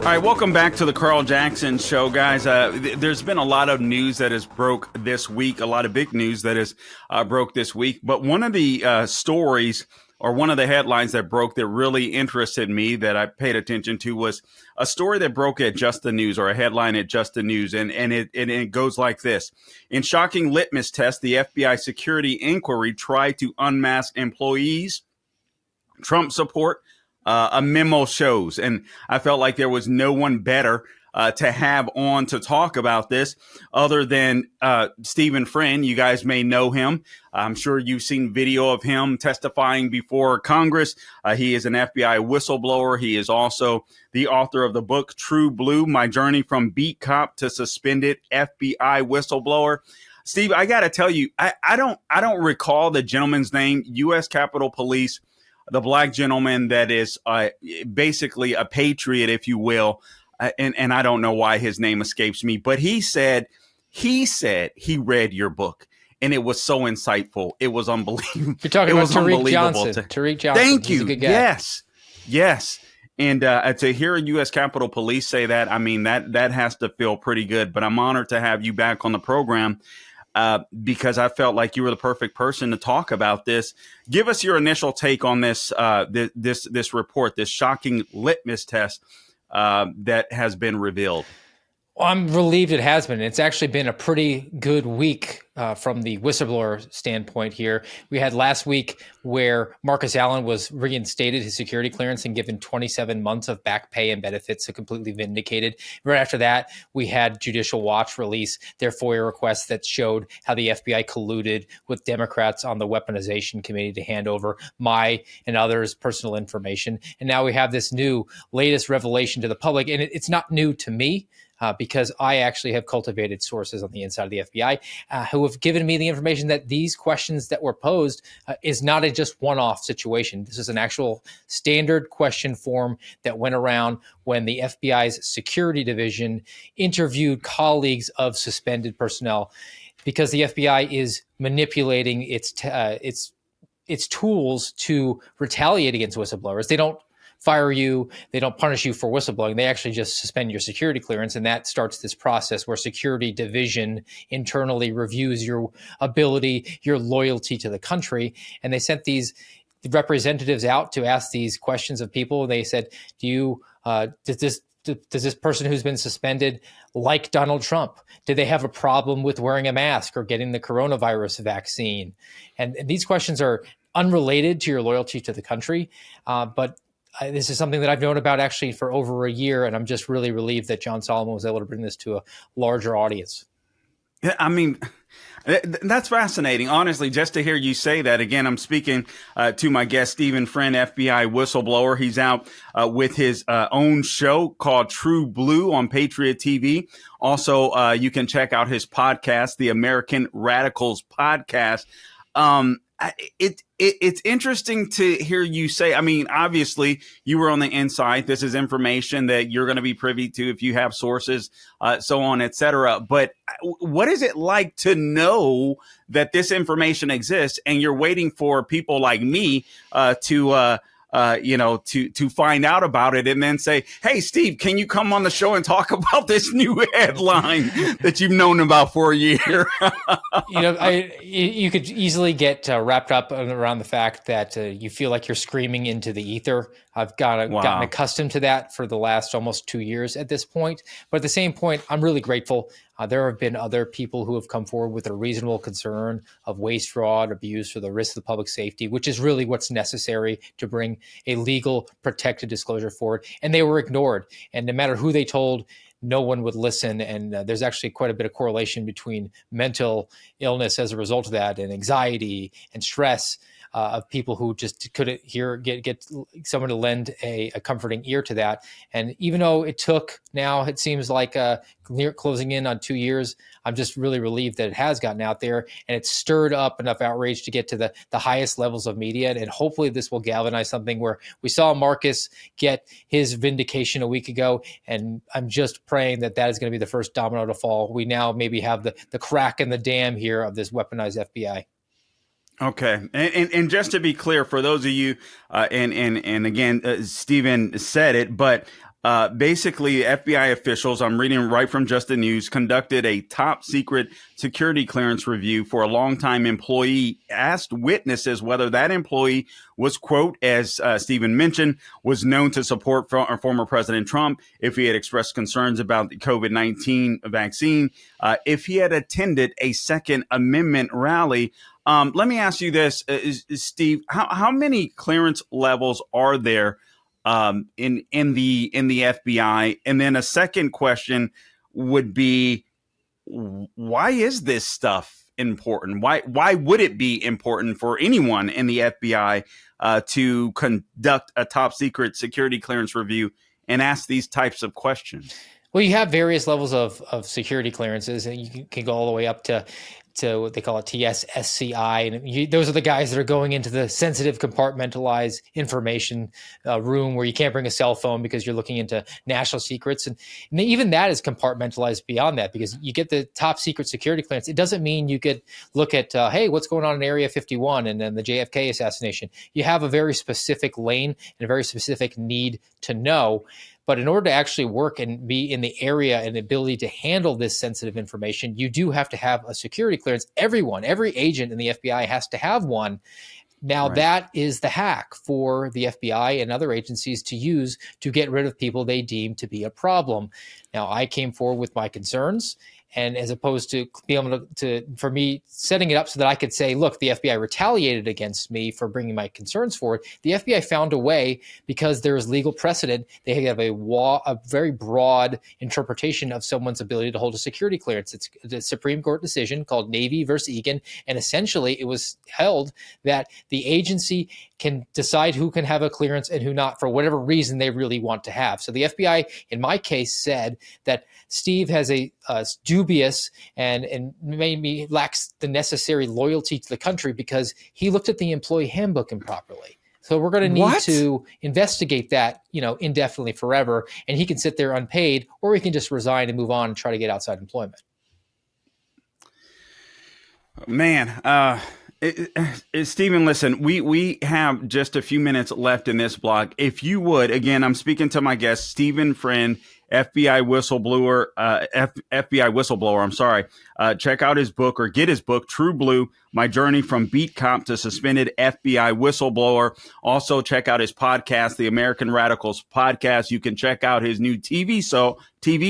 All right, welcome back to the Carl Jackson Show, guys. There's been a lot of news that has broke this week, a lot of big news that has broke this week. But one of the stories or one of the headlines that broke that really interested me that I paid attention to was a story that broke at Just the News, or a headline at Just the News. And it goes like this. In shocking litmus test, the FBI security inquiry tried to unmask employees, Trump support, a memo shows. And I felt like there was no one better to have on to talk about this other than Stephen Friend. You guys may know him. I'm sure you've seen video of him testifying before Congress. He is an FBI whistleblower. He is also the author of the book True Blue, My Journey from Beat Cop to Suspended FBI Whistleblower. Steve, I got to tell you, I don't recall the gentleman's name. U.S. Capitol Police, the black gentleman that is basically a patriot, if you will. And I don't know why his name escapes me, but he said he read your book and it was so insightful. It was unbelievable. You're talking about Tariq Johnson. Tariq Johnson. Thank you. He's a good guy. Yes. And to hear U.S. Capitol Police say that, I mean, that has to feel pretty good. But I'm honored to have you back on the program. Because I felt like you were the perfect person to talk about this. Give us your initial take on this this report, this shocking litmus test that has been revealed. Well, I'm relieved it has been. It's actually been a pretty good week from the whistleblower standpoint here. We had last week where Marcus Allen was reinstated his security clearance and given 27 months of back pay and benefits, so completely vindicated. Right after that, we had Judicial Watch release their FOIA requests that showed how the FBI colluded with Democrats on the weaponization committee to hand over my and others' personal information. And now we have this new latest revelation to the public. And it's not new to me. Because I actually have cultivated sources on the inside of the FBI who have given me the information that these questions that were posed is not a just one-off situation. This is an actual standard question form that went around when the FBI's security division interviewed colleagues of suspended personnel, because the FBI is manipulating its tools to retaliate against whistleblowers. They don't fire you, they don't punish you for whistleblowing. They actually just suspend your security clearance, and that starts this process where security division internally reviews your ability, your loyalty to the country. And they sent these representatives out to ask these questions of people. They said, does this person who's been suspended like Donald Trump? Do they have a problem with wearing a mask or getting the coronavirus vaccine? And these questions are unrelated to your loyalty to the country, but this is something that I've known about actually for over a year, and I'm just really relieved that John Solomon was able to bring this to a larger audience. Yeah, I mean, that's fascinating. Honestly, just to hear you say that. Again, I'm speaking to my guest, Stephen Friend, FBI whistleblower. He's out with his own show called True Blue on Patriot TV. Also, you can check out his podcast, the American Radicals Podcast. It's interesting to hear you say, I mean, obviously you were on the inside. This is information that you're going to be privy to if you have sources, so on, et cetera. But what is it like to know that this information exists and you're waiting for people like me to find out about it and then say, hey, Steve, can you come on the show and talk about this new headline that you've known about for a year? You could easily get wrapped up around the fact that you feel like you're screaming into the ether. I've gotten accustomed to that for the last almost 2 years at this point. But at the same point, I'm really grateful. There have been other people who have come forward with a reasonable concern of waste, fraud, abuse, or the risk to the public safety, which is really what's necessary to bring a legal protected disclosure forward. And they were ignored. And no matter who they told, no one would listen. And there's actually quite a bit of correlation between mental illness as a result of that, and anxiety and stress of people who just couldn't get someone to lend a comforting ear to that. And even though it took, now it seems like near closing in on 2 years, I'm just really relieved that it has gotten out there and it's stirred up enough outrage to get to the highest levels of media. And hopefully this will galvanize something where we saw Marcus get his vindication a week ago. And I'm just praying that is going to be the first domino to fall. We now maybe have the crack in the dam here of this weaponized FBI. Okay. And just to be clear, for those of you, and again, Stephen said it, but basically, FBI officials, I'm reading right from Just the News, conducted a top secret security clearance review for a longtime employee, asked witnesses whether that employee was, quote, as Stephen mentioned, was known to support former President Trump, if he had expressed concerns about the COVID-19 vaccine, if he had attended a Second Amendment rally. Let me ask you this, Steve, how many clearance levels are there in the FBI? And then a second question would be, why is this stuff important? Why would it be important for anyone in the FBI to conduct a top secret security clearance review and ask these types of questions? Well, you have various levels of security clearances, and you can go all the way up to what they call a TS-SCI. And those are the guys that are going into the sensitive compartmentalized information room where you can't bring a cell phone because you're looking into national secrets. And even that is compartmentalized beyond that, because you get the top secret security clearance. It doesn't mean you could look at, hey, what's going on in Area 51 and then the JFK assassination. You have a very specific lane and a very specific need to know. But in order to actually work and be in the area and the ability to handle this sensitive information, you do have to have a security clearance. Every agent in the FBI has to have one. Now, right. That is the hack for the FBI and other agencies to use to get rid of people they deem to be a problem. Now, I came forward with my concerns. And as opposed to being able for me setting it up so that I could say, look, the FBI retaliated against me for bringing my concerns forward, the FBI found a way, because there is legal precedent. They have a very broad interpretation of someone's ability to hold a security clearance. It's the Supreme Court decision called Navy versus Egan. And essentially, it was held that the agency can decide who can have a clearance and who not for whatever reason they really want to have. So the FBI, in my case, said that Steve has a dubious and maybe lacks the necessary loyalty to the country because he looked at the employee handbook improperly. So we're going to need to investigate that, indefinitely forever. And he can sit there unpaid, or he can just resign and move on and try to get outside employment. Man, Stephen, listen, we have just a few minutes left in this blog. If you would, again, I'm speaking to my guest, Stephen Friend, FBI whistleblower, I'm sorry. Check out his book or get his book, True Blue, My Journey from Beat Cop to Suspended FBI Whistleblower. Also check out his podcast, the American Radicals Podcast. You can check out his new TV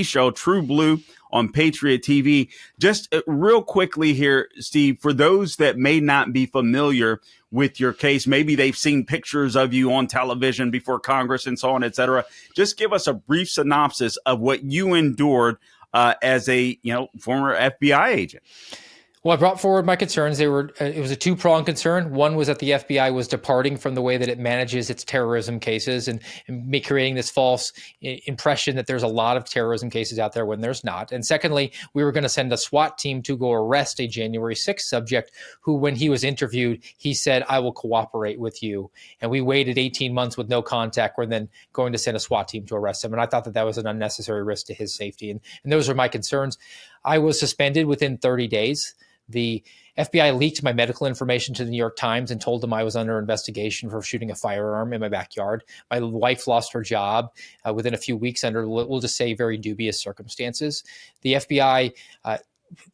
show, True Blue, on Patriot TV. Just real quickly here, Steve, for those that may not be familiar with your case, maybe they've seen pictures of you on television before Congress and so on, et cetera. Just give us a brief synopsis of what you endured as a former FBI agent. Well, I brought forward my concerns. It was a two-pronged concern. One was that the FBI was departing from the way that it manages its terrorism cases and creating this false impression that there's a lot of terrorism cases out there when there's not. And secondly, we were going to send a SWAT team to go arrest a January 6th subject who, when he was interviewed, he said, "I will cooperate with you." And we waited 18 months with no contact. We're then going to send a SWAT team to arrest him. And I thought that was an unnecessary risk to his safety. And those are my concerns. I was suspended within 30 days. The FBI leaked my medical information to the New York Times and told them I was under investigation for shooting a firearm in my backyard. My wife lost her job within a few weeks under, we'll just say, very dubious circumstances. The FBI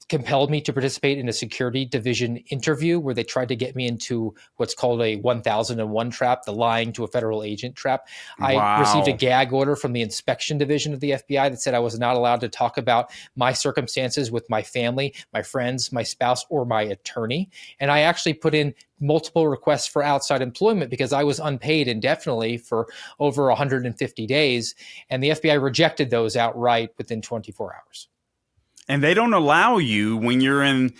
compelled me to participate in a security division interview where they tried to get me into what's called a 1001 trap, the lying to a federal agent trap. Wow. I received a gag order from the inspection division of the FBI that said I was not allowed to talk about my circumstances with my family, my friends, my spouse, or my attorney. And I actually put in multiple requests for outside employment because I was unpaid indefinitely for over 150 days. And the FBI rejected those outright within 24 hours. And they don't allow you when you're in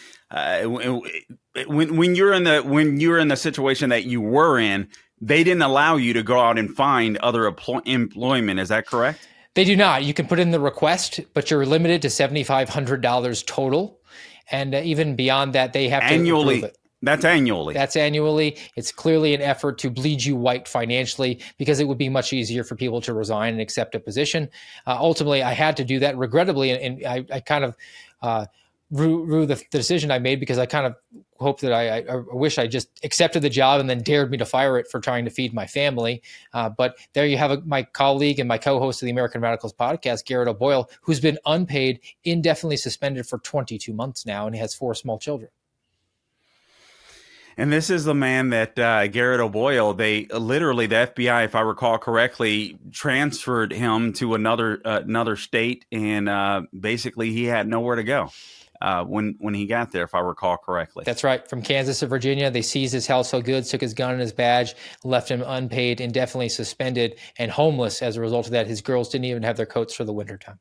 when you're in the situation that you were in. They didn't allow you to go out and find other employment. Is that correct? They do not. You can put in the request, but you're limited to $7,500 total, and even beyond that, they have to approve it. That's annually. That's annually. It's clearly an effort to bleed you white financially because it would be much easier for people to resign and accept a position. Ultimately, I had to do that regrettably, and I kind of rue the decision I made, because I kind of hope that I wish I just accepted the job and then dared me to fire it for trying to feed my family. But there you have my colleague and my co-host of the American Radicals podcast, Garrett O'Boyle, who's been unpaid, indefinitely suspended for 22 months now, and he has 4 small children. And this is the man that Garrett O'Boyle, they literally, the FBI, if I recall correctly, transferred him to another state, and basically he had nowhere to go when he got there, if I recall correctly. That's right. From Kansas to Virginia, they seized his household goods, took his gun and his badge, left him unpaid, indefinitely suspended, and homeless as a result of that. His girls didn't even have their coats for the wintertime.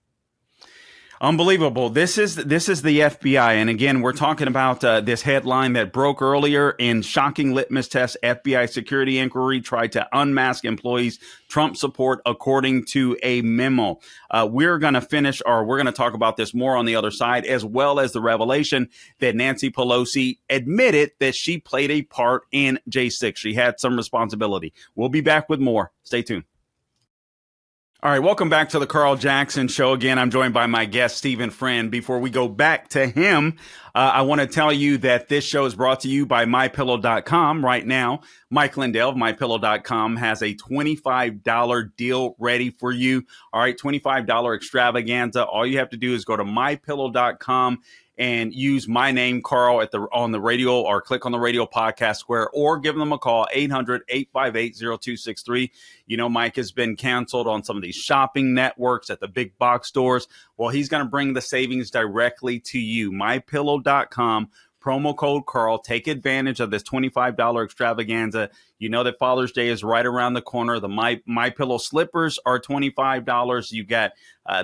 Unbelievable. This is the FBI. And again, we're talking about this headline that broke earlier. In shocking litmus test, FBI security inquiry tried to unmask employees Trump support, according to a memo. We're going to talk about this more on the other side, as well as the revelation that Nancy Pelosi admitted that she played a part in J6. She had some responsibility. We'll be back with more. Stay tuned. All right, welcome back to the Carl Jackson Show. Again, I'm joined by my guest, Stephen Friend. Before we go back to him, I want to tell you that this show is brought to you by MyPillow.com. Right now, Mike Lindell of MyPillow.com has a $25 deal ready for you. All right, $25 extravaganza. All you have to do is go to MyPillow.com and use my name, Carl, on the radio, or click on the radio podcast square, or give them a call, 800-858-0263. You know, Mike has been canceled on some of these shopping networks at the big box stores. Well, he's going to bring the savings directly to you. MyPillow.com. Promo code Carl. Take advantage of this $25 extravaganza. You know that Father's Day is right around the corner. The My Pillow slippers are $25. You got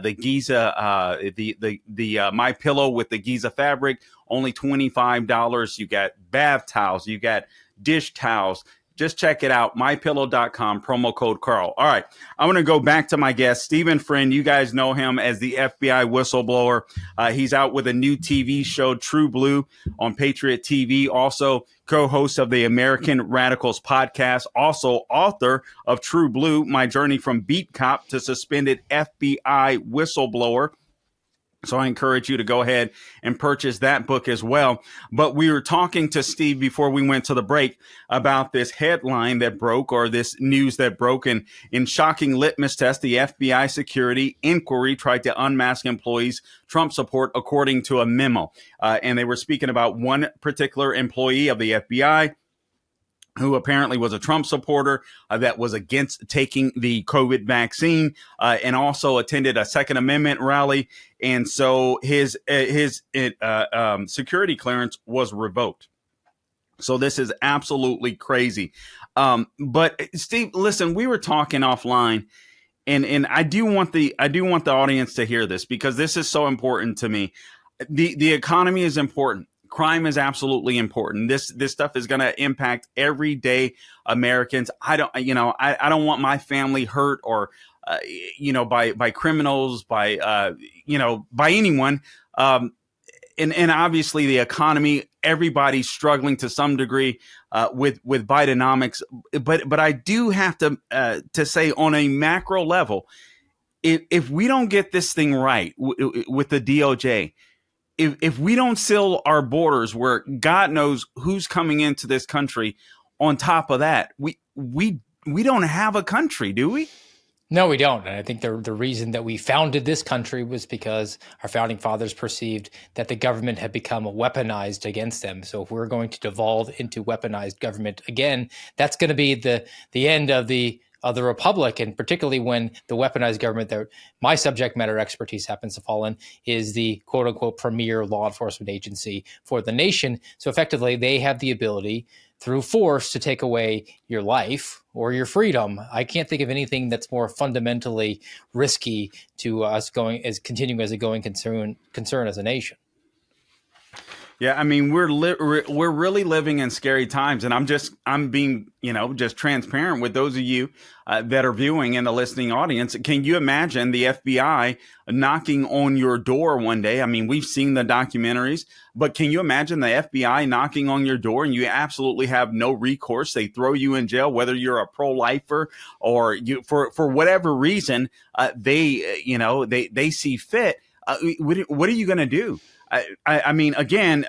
the Giza, the My Pillow with the Giza fabric, only $25. You got bath towels. You got dish towels. Just check it out, mypillow.com, promo code Carl. All right, I'm going to go back to my guest, Stephen Friend. You guys know him as the FBI whistleblower. He's out with a new TV show, True Blue, on Patriot TV. Also, co-host of the American Radicals podcast. Also, author of True Blue, My Journey from Beat Cop to Suspended FBI Whistleblower. So I encourage you to go ahead and purchase that book as well. But we were talking to Steve before we went to the break about this headline that broke, or this news that broke. And in shocking litmus test, the FBI security inquiry tried to unmask employees Trump support, according to a memo. And they were speaking about one particular employee of the FBI who apparently was a Trump supporter that was against taking the COVID vaccine, and also attended a Second Amendment rally. And so his security clearance was revoked. So this is absolutely crazy. But Steve, listen, we were talking offline, and I do want the audience to hear this, because this is so important to me. The economy is important. Crime is absolutely important. This stuff is going to impact everyday Americans. I don't want my family hurt, or by criminals, by anyone. And obviously the economy, everybody's struggling to some degree with Bidenomics. But I do have to say, on a macro level, if we don't get this thing right with the DOJ, if we don't seal our borders, where God knows who's coming into this country, on top of that, we don't have a country, do we? No, we don't. And I think the reason that we founded this country was because our founding fathers perceived that the government had become weaponized against them. So if we're going to devolve into weaponized government again, that's going to be the end of the republic. And particularly when the weaponized government that my subject matter expertise happens to fall in is the quote unquote premier law enforcement agency for the nation. So effectively, they have the ability through force to take away your life or your freedom. I can't think of anything that's more fundamentally risky to us continuing as a going concern as a nation. Yeah, I mean, we're really living in scary times, and I'm being just transparent with those of you that are viewing and the listening audience. Can you imagine the FBI knocking on your door one day? I mean, we've seen the documentaries, but can you imagine the FBI knocking on your door and you absolutely have no recourse? They throw you in jail, whether you're a pro-lifer or you for whatever reason they see fit. What are you going to do? I mean, again,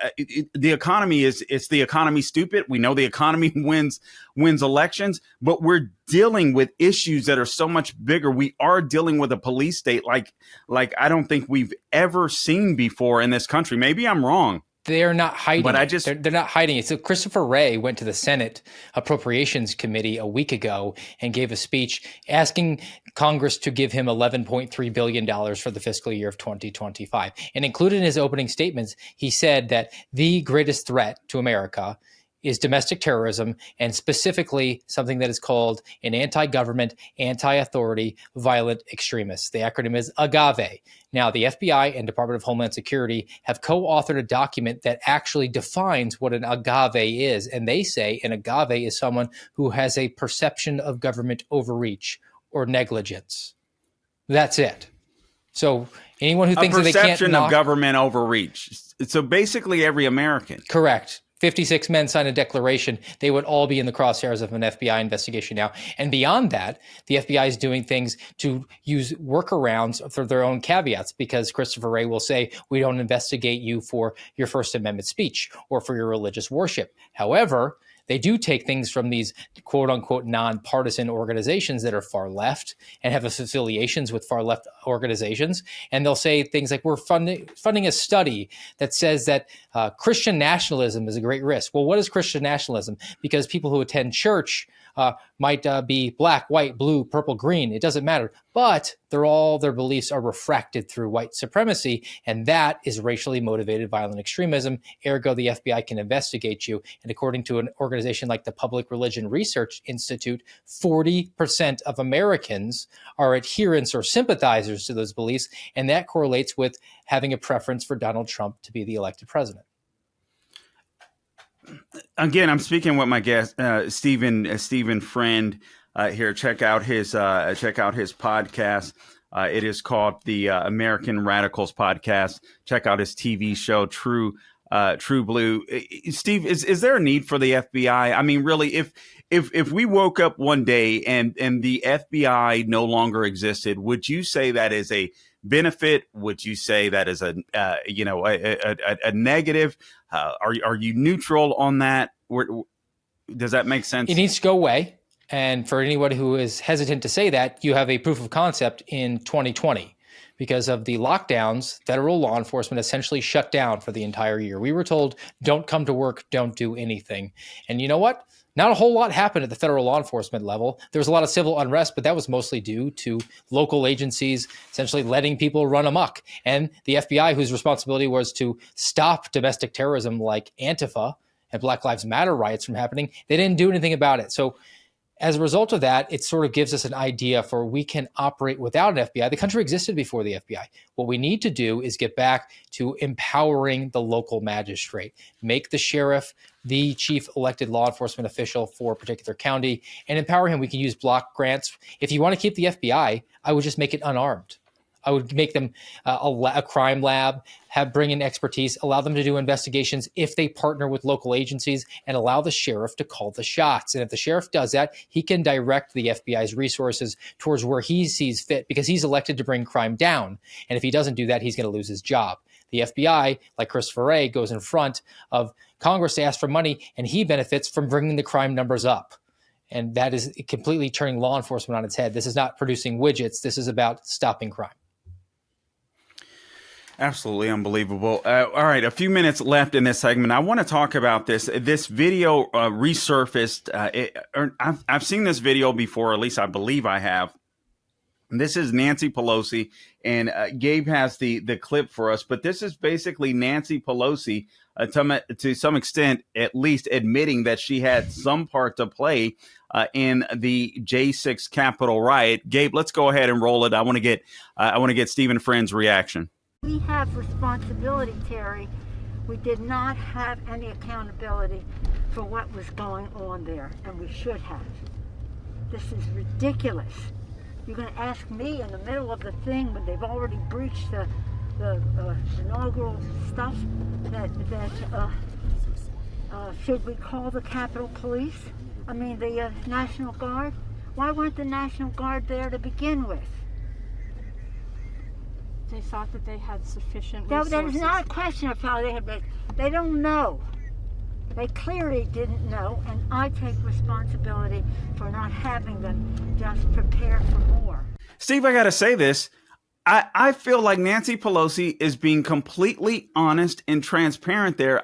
the economy it's the economy stupid. We know the economy wins elections, but we're dealing with issues that are so much bigger. We are dealing with a police state like I don't think we've ever seen before in this country. Maybe I'm wrong. They're not hiding But it. They're not hiding it. So Christopher Wray went to the Senate Appropriations Committee a week ago and gave a speech asking Congress to give him $11.3 billion for the fiscal year of 2025. And included in his opening statements, he said that the greatest threat to America is domestic terrorism, and specifically something that is called an anti-government, anti-authority, violent extremist. The acronym is AGAVE. Now, the FBI and Department of Homeland Security have co-authored a document that actually defines what an AGAVE is. And they say an AGAVE is someone who has a perception of government overreach or negligence. That's it. So anyone who thinks that they can't perception of government overreach. So basically every American. Correct. 56 men signed a declaration. They would all be in the crosshairs of an FBI investigation now. And beyond that, the FBI is doing things to use workarounds for their own caveats, because Christopher Wray will say, we don't investigate you for your First Amendment speech or for your religious worship. However, they do take things from these quote unquote nonpartisan organizations that are far left and have affiliations with far left organizations. And they'll say things like, we're funding a study that says that Christian nationalism is a great risk. Well, what is Christian nationalism? Because people who attend church might be black, white, blue, purple, green. It doesn't matter. But their beliefs are refracted through white supremacy, and that is racially motivated violent extremism. Ergo, the FBI can investigate you. And according to an organization like the Public Religion Research Institute, 40% of Americans are adherents or sympathizers to those beliefs, and that correlates with having a preference for Donald Trump to be the elected president. Again, I'm speaking with my guest, Stephen Friend here. Check out his podcast. It is called the American Radicals Podcast. Check out his TV show, True Blue. Steve, is there a need for the FBI? I mean, really, if we woke up one day and the FBI no longer existed, would you say that is a benefit? Would you say that is a negative? Are you neutral on that? Does that make sense? It needs to go away. And for anyone who is hesitant to say that, you have a proof of concept in 2020. Because of the lockdowns, federal law enforcement essentially shut down for the entire year. We were told, don't come to work, don't do anything. And you know what? Not a whole lot happened at the federal law enforcement level. There was a lot of civil unrest, but that was mostly due to local agencies essentially letting people run amok. And the FBI, whose responsibility was to stop domestic terrorism like Antifa and Black Lives Matter riots from happening, they didn't do anything about it. So as a result of that, it sort of gives us an idea for we can operate without an FBI. The country existed before the FBI. What we need to do is get back to empowering the local magistrate, make the sheriff the chief elected law enforcement official for a particular county, and empower him. We can use block grants. If you want to keep the FBI, I would just make it unarmed. I would make them a crime lab, bring in expertise, allow them to do investigations if they partner with local agencies, and allow the sheriff to call the shots. And if the sheriff does that, he can direct the FBI's resources towards where he sees fit, because he's elected to bring crime down. And if he doesn't do that, he's going to lose his job. The FBI, like Christopher Wray, goes in front of Congress to ask for money, and he benefits from bringing the crime numbers up. And that is completely turning law enforcement on its head. This is not producing widgets. This is about stopping crime. Absolutely unbelievable. All right, a few minutes left in this segment. I want to talk about this. This video resurfaced. I've seen this video before, at least I believe I have. This is Nancy Pelosi, and Gabe has the clip for us. But this is basically Nancy Pelosi, to some extent, at least admitting that she had some part to play in the J6 Capitol riot. Gabe, let's go ahead and roll it. I want to get Stephen Friend's reaction. We have responsibility, Terry. We did not have any accountability for what was going on there, and we should have. This is ridiculous. You're going to ask me in the middle of the thing when they've already breached the inaugural stuff that should we call the Capitol Police? I mean the National Guard? Why weren't the National Guard there to begin with? They thought that they had sufficient No, resources. there's not a question of how they have been. They don't know. They clearly didn't know, and I take responsibility for not having them just prepare for more. Steve, I got to say this. I feel like Nancy Pelosi is being completely honest and transparent there.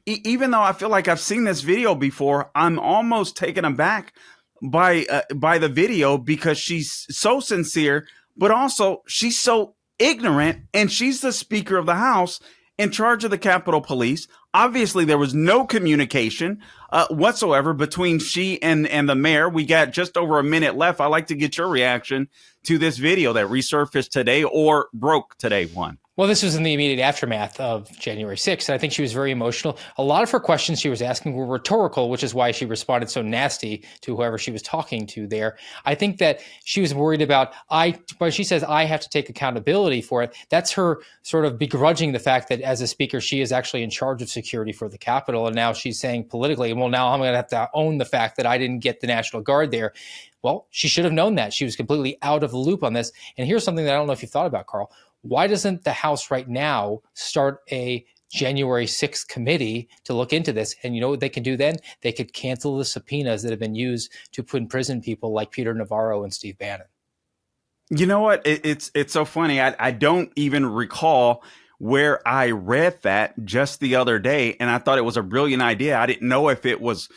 Even though I feel like I've seen this video before, I'm almost taken aback by the video because she's so sincere, but also she's so ignorant, and she's the Speaker of the House in charge of the Capitol Police. Obviously, there was no communication whatsoever between she and the mayor. We got just over a minute left. I'd like to get your reaction to this video that resurfaced today or broke today. Well, this was in the immediate aftermath of January 6th. And I think she was very emotional. A lot of her questions she was asking were rhetorical, which is why she responded so nasty to whoever she was talking to there. I think that she was worried about, when she says, I have to take accountability for it, that's her sort of begrudging the fact that as a speaker, she is actually in charge of security for the Capitol. And now she's saying politically, well, now I'm going to have to own the fact that I didn't get the National Guard there. Well, she should have known that. She was completely out of the loop on this. And here's something that I don't know if you've thought about, Carl. Why doesn't the House right now start a January 6th committee to look into this? And you know what they can do then? They could cancel the subpoenas that have been used to put in prison people like Peter Navarro and Steve Bannon. You know what? It's so funny. I don't even recall where I read that just the other day, and I thought it was a brilliant idea. I didn't know if it was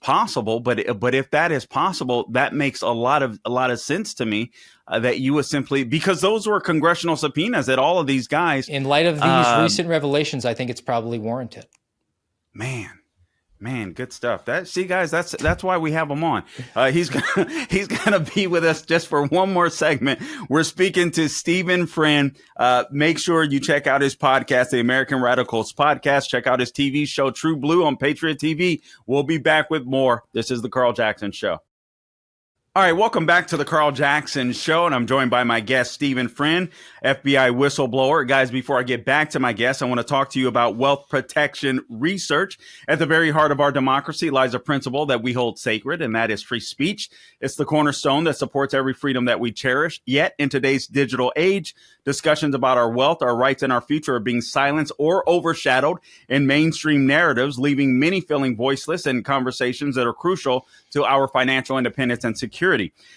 possible, but if that is possible, that makes a lot of sense to me. That you would simply, because those were congressional subpoenas that all of these guys. In light of these recent revelations, I think it's probably warranted. Man, good stuff. See, guys, that's why we have him on. He's gonna be with us just for one more segment. We're speaking to Stephen Friend. Make sure you check out his podcast, the American Radicals Podcast. Check out his TV show, True Blue, on Patriot TV. We'll be back with more. This is the Carl Jackson Show. All right, welcome back to the Carl Jackson Show, and I'm joined by my guest, Stephen Friend, FBI whistleblower. Guys, before I get back to my guest, I want to talk to you about wealth protection research. At the very heart of our democracy lies a principle that we hold sacred, and that is free speech. It's the cornerstone that supports every freedom that we cherish. Yet, in today's digital age, discussions about our wealth, our rights, and our future are being silenced or overshadowed in mainstream narratives, leaving many feeling voiceless in conversations that are crucial to our financial independence and security.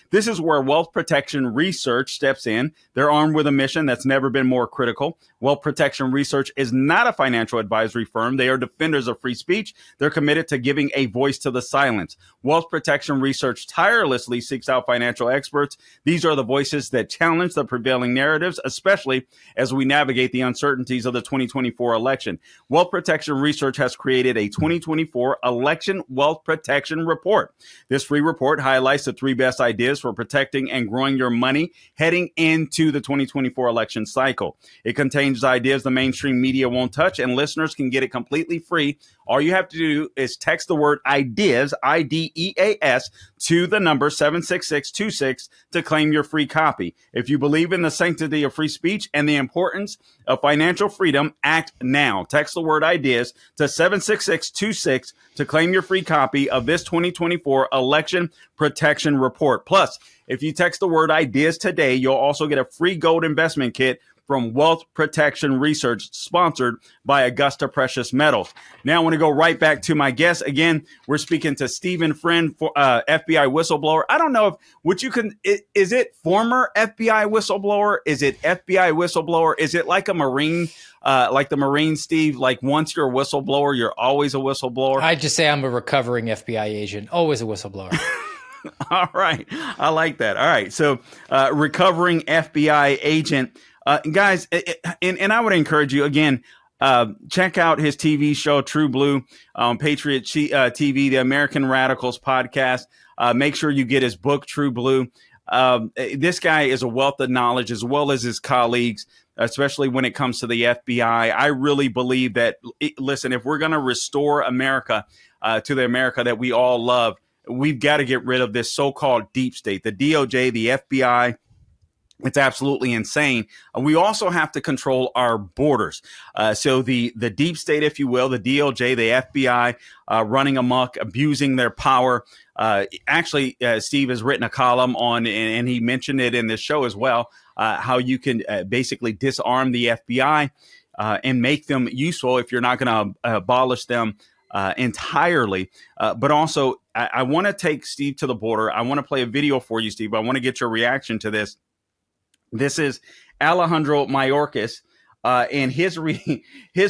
This is where Wealth Protection Research steps in. They're armed with a mission that's never been more critical. Wealth Protection Research is not a financial advisory firm. They are defenders of free speech. They're committed to giving a voice to the silence. Wealth Protection Research tirelessly seeks out financial experts. These are the voices that challenge the prevailing narratives, especially as we navigate the uncertainties of the 2024 election. Wealth Protection Research has created a 2024 Election Wealth Protection Report. This free report highlights the 3 best ideas for protecting and growing your money heading into the 2024 election cycle. It contains ideas the mainstream media won't touch, and listeners can get it completely free. All you have to do is text the word IDEAS, IDEAS, to the number 76626 to claim your free copy. If you believe in the sanctity of free speech and the importance of financial freedom, act now. Text the word IDEAS to 76626 to claim your free copy of this 2024 Election Protection Report. Plus, if you text the word IDEAS today, you'll also get a free gold investment kit from Wealth Protection Research, sponsored by Augusta Precious Metals. Now I want to go right back to my guest. Again, we're speaking to Stephen Friend, FBI whistleblower. I don't know is it former FBI whistleblower? Is it FBI whistleblower? Is it like a Marine, like the Marine, Steve? Like once you're a whistleblower, you're always a whistleblower? I'd just say I'm a recovering FBI agent, always a whistleblower. All right. I like that. All right. So recovering FBI agent. Guys, and I would encourage you, again, check out his TV show, True Blue, on Patriot TV, the American Radicals Podcast. Make sure you get his book, True Blue. This guy is a wealth of knowledge, as well as his colleagues, especially when it comes to the FBI. I really believe that, listen, if we're going to restore America to the America that we all love, we've got to get rid of this so-called deep state, the DOJ, the FBI, It's absolutely insane. We also have to control our borders. So the deep state, if you will, the DOJ, the FBI, running amok, abusing their power. Actually, Steve has written a column on, and he mentioned it in this show as well, how you can basically disarm the FBI and make them useful if you're not going to abolish them entirely. But also, I want to take Steve to the border. I want to play a video for you, Steve. I want to get your reaction to this. This is Alejandro Mayorkas and his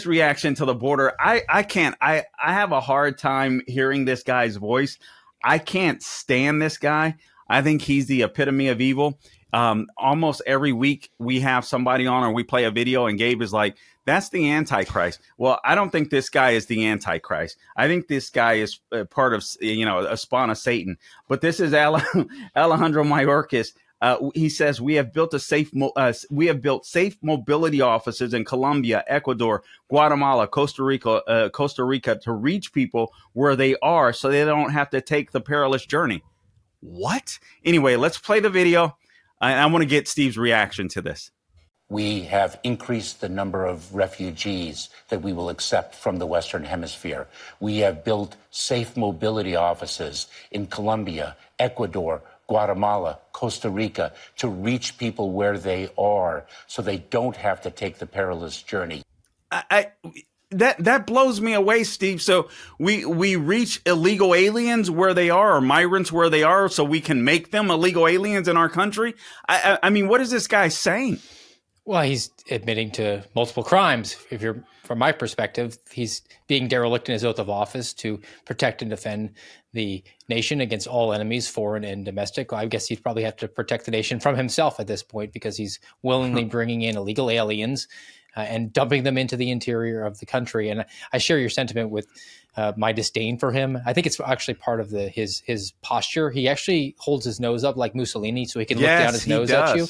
reaction to the border. I can't. I have a hard time hearing this guy's voice. I can't stand this guy. I think he's the epitome of evil. Almost every week we have somebody on or we play a video and Gabe is like, that's the Antichrist. Well, I don't think this guy is the Antichrist. I think this guy is part of, a spawn of Satan. But this is Alejandro Mayorkas. He says we have built safe mobility offices in Colombia, Ecuador, Guatemala, Costa Rica to reach people where they are, so they don't have to take the perilous journey. What? Anyway, let's play the video. I want to get Steve's reaction to this. We have increased the number of refugees that we will accept from the Western Hemisphere. We have built safe mobility offices in Colombia, Ecuador, Guatemala, Costa Rica to reach people where they are so they don't have to take the perilous journey. That blows me away, Steve. So we reach illegal aliens where they are, or migrants where they are, so we can make them illegal aliens in our country. I mean, what is this guy saying? Well, he's admitting to multiple crimes. If you're, from my perspective, he's being derelict in his oath of office to protect and defend the nation against all enemies, foreign and domestic. I guess he'd probably have to protect the nation from himself at this point, because he's willingly bringing in illegal aliens and dumping them into the interior of the country. And I share your sentiment with my disdain for him. I think it's actually part of his posture. He actually holds his nose up like Mussolini, so he can look down his nose at you.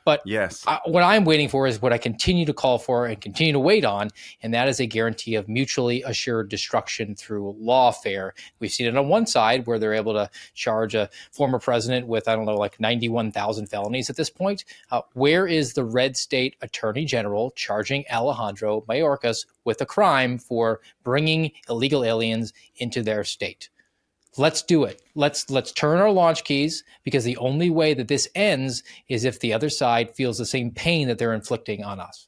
But yes, what I'm waiting for is what I continue to call for and continue to wait on, and that is a guarantee of mutually assured destruction through lawfare. We've seen it on one side where they're able to charge a former president with, I don't know, like 91,000 felonies at this point. Where is the red state attorney general charging Alejandro Mayorkas with a crime for bringing illegal aliens into their state? Let's do it. Let's turn our launch keys, because the only way that this ends is if the other side feels the same pain that they're inflicting on us.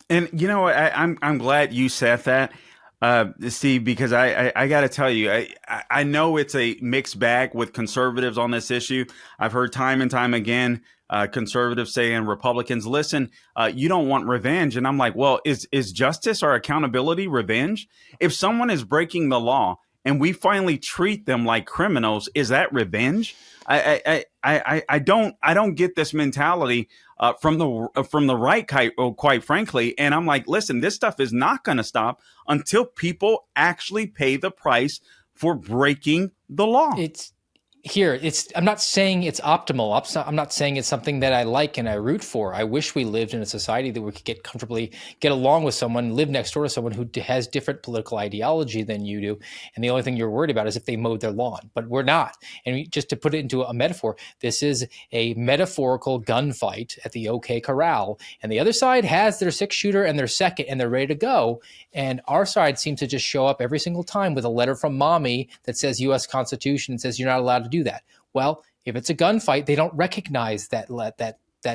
And I'm glad you said that, Steve, because I got to tell you, I know it's a mixed bag with conservatives on this issue. I've heard time and time again conservatives saying, Republicans, listen, you don't want revenge. And I'm like, well, is justice or accountability revenge? If someone is breaking the law and we finally treat them like criminals, is that revenge? I don't get this mentality from the right, quite frankly. And I'm like, listen, this stuff is not going to stop until people actually pay the price for breaking the law. I'm not saying it's optimal. I'm not saying it's something that I like and I root for. I wish we lived in a society that we could get along with someone, live next door to someone who has different political ideology than you do. And the only thing you're worried about is if they mowed their lawn, but we're not. And just to put it into a metaphor, this is a metaphorical gunfight at the OK Corral. And the other side has their 6-shooter and their second, and they're ready to go. And our side seems to just show up every single time with a letter from mommy that says U.S. Constitution and says you're not allowed to do that. Well, if it's a gunfight, they don't recognize that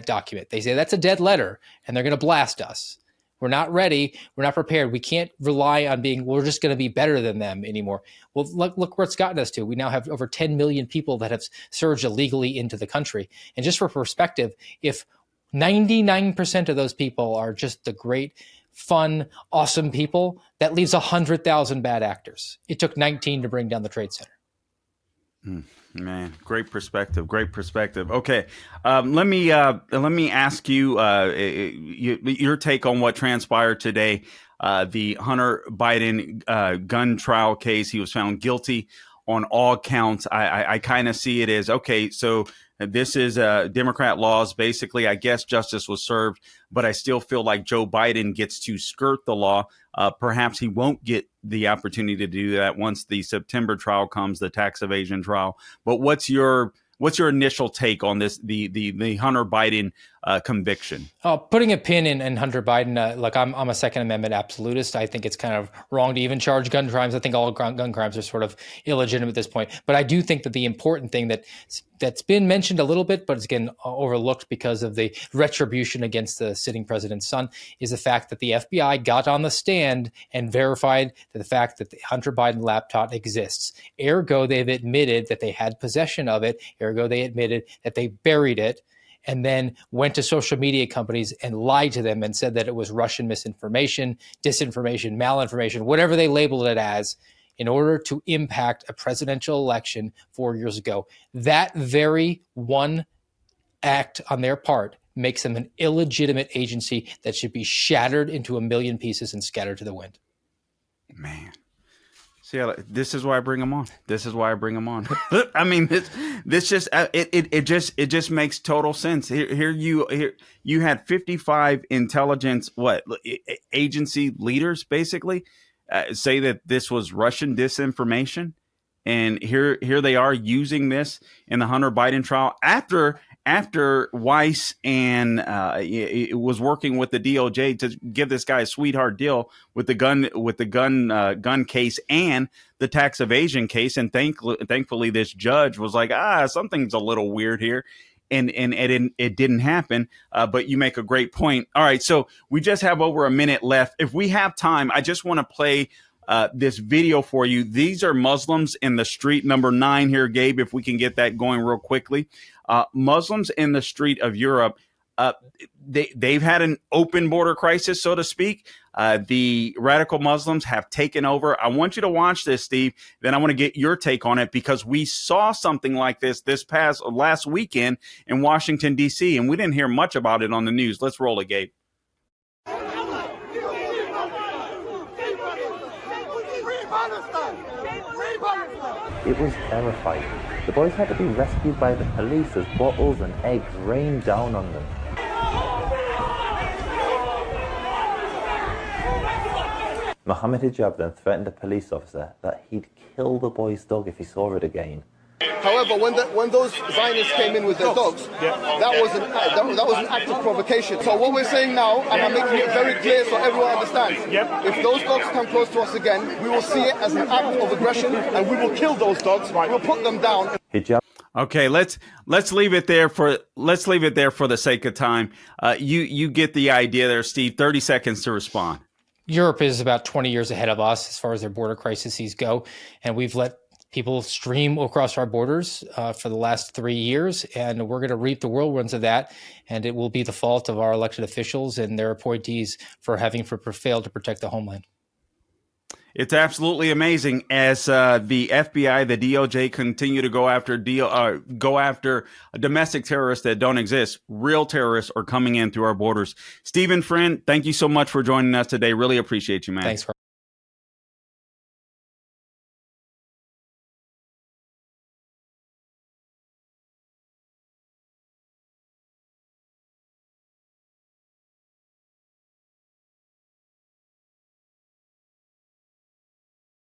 document. They say that's a dead letter, and they're going to blast us. We're not ready. We're not prepared. We can't rely on we're just going to be better than them anymore. Well, look where it's gotten us to. We now have over 10 million people that have surged illegally into the country. And just for perspective, if 99% of those people are just the great, fun, awesome people, that leaves 100,000 bad actors. It took 19 to bring down the Trade Center. Man, great perspective. Great perspective. Okay, let me ask you your take on what transpired today. The Hunter Biden gun trial case. He was found guilty on all counts. I kind of see it as, okay, so this is Democrat laws. Basically, I guess justice was served, but I still feel like Joe Biden gets to skirt the law. Perhaps he won't get the opportunity to do that once the September trial comes, the tax evasion trial. But what's your what's your initial take on this, the Hunter Biden conviction? Putting a pin in Hunter Biden, look, I'm a Second Amendment absolutist. I think it's kind of wrong to even charge gun crimes. I think all gun crimes are sort of illegitimate at this point. But I do think that the important thing that's been mentioned a little bit, but it's again overlooked because of the retribution against the sitting president's son, is the fact that the FBI got on the stand and verified the fact that the Hunter Biden laptop exists. Ergo, they've admitted that they had possession of it. Ergo, they admitted that they buried it, and then went to social media companies and lied to them and said that it was Russian misinformation, disinformation, malinformation, whatever they labeled it as, in order to impact a presidential election 4 years ago. That very one act on their part makes them an illegitimate agency that should be shattered into a million pieces and scattered to the wind. Man. See, this is why I bring them on. This is why I bring them on. I mean, this just makes total sense. Here you had 55 intelligence agency leaders basically say that this was Russian disinformation, and here they are using this in the Hunter Biden trial after Weiss and it was working with the DOJ to give this guy a sweetheart deal with the gun case and the tax evasion case, and thankfully this judge was like, something's a little weird here, and it didn't happen. But you make a great point. All right, so we just have over a minute left. If we have time, I just want to play this video for you. These are Muslims in the street. Number 9 here, Gabe, if we can get that going real quickly. Muslims in the street of Europe, they've had an open border crisis, so to speak. The radical Muslims have taken over. I want you to watch this, Steve. Then I want to get your take on it, because we saw something like this last weekend in Washington, D.C., and we didn't hear much about it on the news. Let's roll it, Gabe. It was terrifying. The boys had to be rescued by the police as bottles and eggs rained down on them. Mohammed Hijab then threatened a police officer that he'd kill the boy's dog if he saw it again. However, when those Zionists came in with their dogs, that was an act of provocation. So what we're saying now, and I'm making it very clear so everyone understands, if those dogs come close to us again, we will see it as an act of aggression, and we will kill those dogs. We'll put them down. Hijab. Okay, let's leave it there for the sake of time. You get the idea there, Steve. 30 seconds to respond. Europe is about 20 years ahead of us as far as their border crises go, and we've let people stream across our borders for the last 3 years, and we're going to reap the whirlwinds of that, and it will be the fault of our elected officials and their appointees for having failed to protect the homeland. It's absolutely amazing as the FBI, the DOJ continue to go after domestic terrorists that don't exist. Real terrorists are coming in through our borders. Stephen, friend, thank you so much for joining us today. Really appreciate you, man. Thanks, Carl.